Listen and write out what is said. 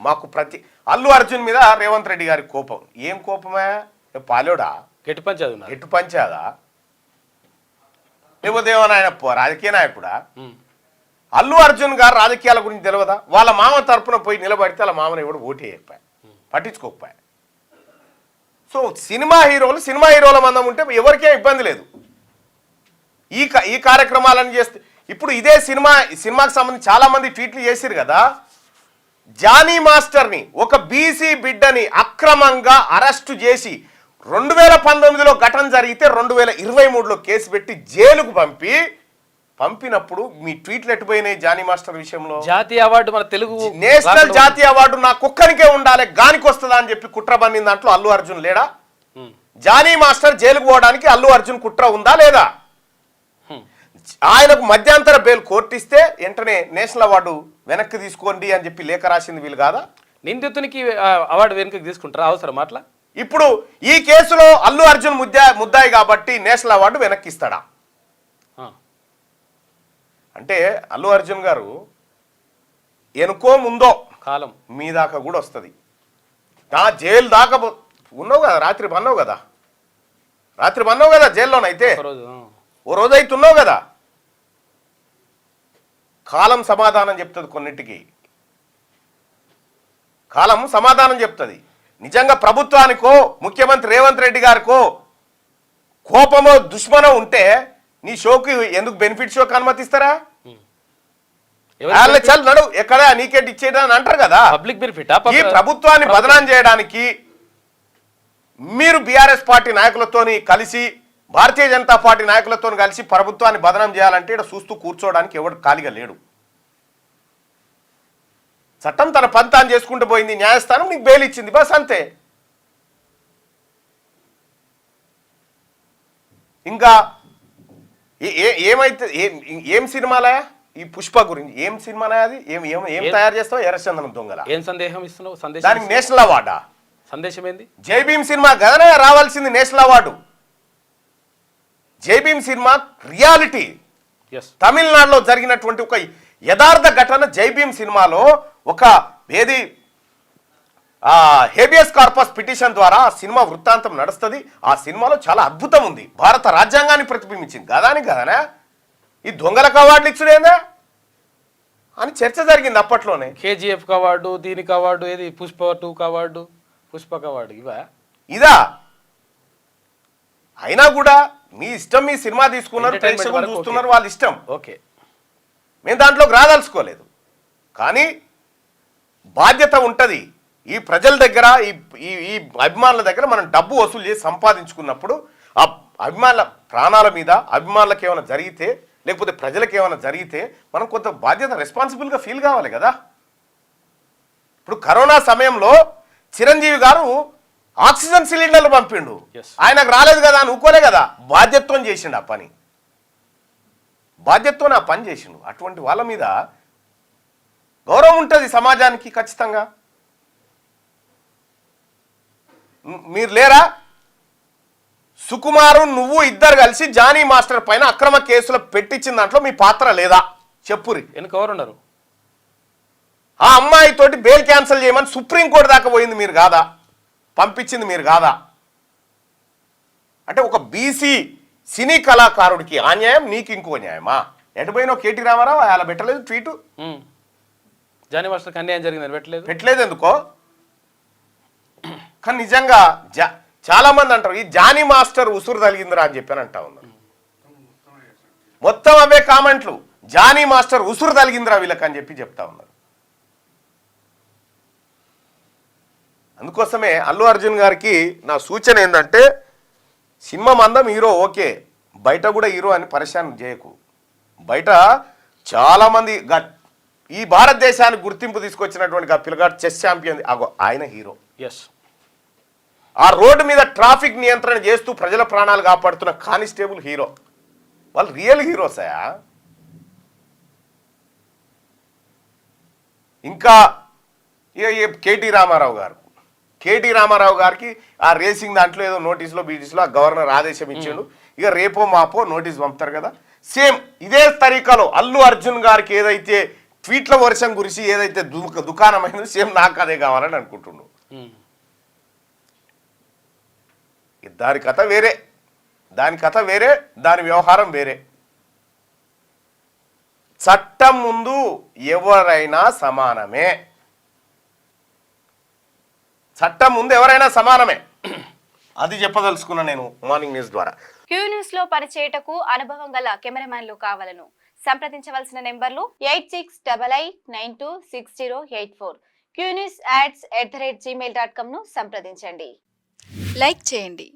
మాకు అల్లు అర్జున్ మీద రేవంత్ రెడ్డి గారి కోపం. ఏం కోపమే? పాలోడా గెట్టు పంచాదా లేకపోతే ఏమన్నా ఆయన రాజకీయ నాయకుడా? అల్లు అర్జున్ గారు రాజకీయాల గురించి తెలియదా? వాళ్ళ మామ తరపున పోయి నిలబడితే వాళ్ళ మామని ఎవడు ఓటు వేయకపోయా, పట్టించుకోకపోయా. సో సినిమా హీరోల మందం ఉంటే ఎవరికే ఇబ్బంది లేదు. ఈ కార్యక్రమాలను చేస్తే ఇప్పుడు ఇదే సినిమాకి సంబంధించి చాలా మంది ట్వీట్లు చేసిరు కదా. జానీ మాస్టర్ని ఒక బీసీ బిడ్డని అక్రమంగా అరెస్టు చేసి 2019లో ఘటన జరిగితే 2023లో కేసు పెట్టి జైలుకు పంపినప్పుడు మీ ట్వీట్లు ఎట్టుపోయినాయి? జానీ మాస్టర్ విషయంలో జాతీయ అవార్డు, మన తెలుగు నేషనల్ జాతీయ అవార్డు నా కుక్కనికే ఉండాలి, గానికి వస్తుందా అని చెప్పి కుట్ర పన్నిన దాంట్లో అల్లు అర్జున్ లేడా? జానీ మాస్టర్ జైలుకు పోవడానికి అల్లు అర్జున్ కుట్ర ఉందా లేదా? ఆయనకు మధ్యంతర బెయిల్ కోర్టు ఇస్తే వెంటనే నేషనల్ అవార్డు వెనక్కి తీసుకోండి అని చెప్పి లేఖ రాసింది వీళ్ళు కాదా? నిందితునికి అవార్డు వెనక్కి తీసుకుంటారా? అవసరం అట్లా? ఇప్పుడు ఈ కేసులో అల్లు అర్జున్ ముద్దాయి కాబట్టి నేషనల్ అవార్డు వెనక్కి ఇస్తాడా? అంటే అల్లు అర్జున్ గారు ఎనుకో ముందో కాలం మీ దాకా కూడా వస్తుంది. నా జైలు దాకా ఉన్నావు కదా, రాత్రి పన్నావు కదా జైల్లోనైతే, ఓ రోజు అయితే ఉన్నావు కదా. కాలం సమాధానం చెప్తుంది, కొన్నిటికి కాలం సమాధానం చెప్తుంది. నిజంగా ప్రభుత్వానికో ముఖ్యమంత్రి రేవంత్ రెడ్డి గారికో కోపమో దుష్మనో ఉంటే నీ షోకి ఎందుకు బెనిఫిట్ షోకి అనుమతిస్తారా? చల్ నడు ఎక్కడ నీకేట్ ఇచ్చేదా అని అంటారు కదా. Public benefit. ఈ ప్రభుత్వాన్ని బదనాం చేయడానికి మీరు బీఆర్ఎస్ పార్టీ నాయకులతోని కలిసి, భారతీయ జనతా పార్టీ నాయకులతో కలిసి ప్రభుత్వాన్ని బదనాం చేయాలంటే ఇక్కడ చూస్తూ కూర్చోవడానికి ఎవడు ఖాళీగా లేడు. చట్టం తన పంతాన్ని చేసుకుంటూ పోయింది, న్యాయస్థానం నీకు బెయిల్ ఇచ్చింది, బస్ అంతే. ఇంకా ఏమైతే ఏం సినిమాలయా ఈ పుష్ప గురించి? ఏం సినిమాలయా అది? ఏం తయారు చేస్తావు? ఎర్రచందనం దొంగల ఏం సందేహం ఇస్తున్నావు? దానికి నేషనల్ అవార్డా? సందేశం ఏంది? జై భీమ్ సినిమా కదనే రావాల్సింది నేషనల్ అవార్డు. జై భీమ్ సినిమా రియాలిటీ, తమిళనాడులో జరిగినటువంటి ఒక యథార్థ ఘటన. జై భీమ్ సినిమాలో ఒక హేబియస్ కార్పస్ పిటిషన్ ద్వారా ఆ సినిమా వృత్తాంతం నడుస్తుంది. ఆ సినిమాలో చాలా అద్భుతం ఉంది, భారత రాజ్యాంగాన్ని ప్రతిబింబించింది. కదానా ఈ దొంగలకు అవార్డులు ఇచ్చుడేందా అని చర్చ జరిగింది అప్పట్లోనే. కేజీఎఫ్ అవార్డు, దీనికి అవార్డు, ఏది పుష్ప 2 అవార్డు, పుష్పక అవార్డు, ఇదా? అయినా కూడా మీ ఇష్టం, మీ సినిమా తీసుకున్నారు, ప్రేక్షకులు చూస్తున్నారు, వాళ్ళ ఇష్టం. ఓకే, మేము దాంట్లోకి రాదలుచుకోలేదు. కానీ బాధ్యత ఉంటుంది. ఈ ప్రజల దగ్గర, ఈ అభిమానుల దగ్గర మనం డబ్బు వసూలు చేసి సంపాదించుకున్నప్పుడు ఆ అభిమానుల ప్రాణాల మీద, అభిమానులకు ఏమైనా జరిగితే, లేకపోతే ప్రజలకు ఏమైనా జరిగితే మనం కొంత బాధ్యత, రెస్పాన్సిబుల్గా ఫీల్ కావాలి కదా. ఇప్పుడు కరోనా సమయంలో చిరంజీవి గారు ఆక్సిజన్ సిలిండర్లు పంపిండు, ఆయనకు రాలేదు కదా అని ఊకోలే కదా, బాధ్యతతో చేసిండు ఆ పని, బాధ్యతతో ఆ పని చేసిండు. అటువంటి వాళ్ళ మీద గౌరవం ఉంటుంది సమాజానికి ఖచ్చితంగా. మీరు లేరా? సుకుమారు నువ్వు ఇద్దరు కలిసి జానీ మాస్టర్ పైన అక్రమ కేసులు పెట్టించిన దాంట్లో మీ పాత్ర లేదా? చెప్పురి. ఎవరున్నారు? ఆ అమ్మాయితోటి బెయిల్ క్యాన్సిల్ చేయమని సుప్రీంకోర్టు దాకా పోయింది మీరు కాదా? పంపించింది మీరు కాదా? అంటే ఒక బీసీ సినీ కళాకారుడికి అన్యాయం, నీకు ఇంకో న్యాయమా? ఎటుపోయినావు? కేటీ రామారావు అలా పెట్టలేదు ట్వీటు. జానీ మాస్టర్కి అన్యాయం జరిగిందని పెట్టలేదు ఎందుకో. కానీ నిజంగా చాలా మంది అంటారు ఈ జానీ మాస్టర్ ఉసురు తగిలిందిరా అని చెప్పని అంటా ఉన్నారు. మొత్తం అవే కామెంట్లు, జానీ మాస్టర్ ఉసురు తగిలిందిరా వీళ్ళకి అని చెప్పి చెప్తా ఉన్నారు. అందుకోసమే అల్లు అర్జున్ గారికి నా సూచన ఏంటంటే, సినిమా మందం హీరో ఓకే, బయట కూడా హీరో అని పరిశాన్ చేయకు. బయట చాలామంది ఈ భారతదేశానికి గుర్తింపు తీసుకొచ్చినటువంటి పిల్లగాడు చెస్ ఛాంపియన్, ఆయన హీరో. ఆ రోడ్డు మీద ట్రాఫిక్ నియంత్రణ చేస్తూ ప్రజల ప్రాణాలు కాపాడుతున్న కానిస్టేబుల్ హీరో. వాళ్ళు రియల్ హీరోసయా? ఇంకా కేటీ రామారావు గారికి ఆ రేసింగ్ దాంట్లో ఏదో నోటీసులో బీటీసీలో ఆ గవర్నర్ ఆదేశం ఇచ్చాడు. ఇక రేపో మాపో నోటీస్ పంపుతారు కదా. సేమ్ ఇదే తరీకాలో అల్లు అర్జున్ గారికి ఏదైతే ట్వీట్ల వర్షం గురించి ఏదైతే దుకాణమైందో సేమ్ నాకు అదే కావాలని అనుకుంటున్నాను. దాని కథ వేరే, దాని వ్యవహారం వేరే. చట్టం ముందు ఎవరైనా సమానమే, అది చెప్పదలుచుకున్నా నేను మార్నింగ్ న్యూస్ ద్వారా. క్యూ న్యూస్ లో పనిచేయటకు అనుభవం గల కెమెరామ్యాన్లు కావాలను సంప్రదించవలసిన నెంబర్లు 8688926084. qnewsads@gmail.com ను సంప్రదించండి. లైక్ చేయండి.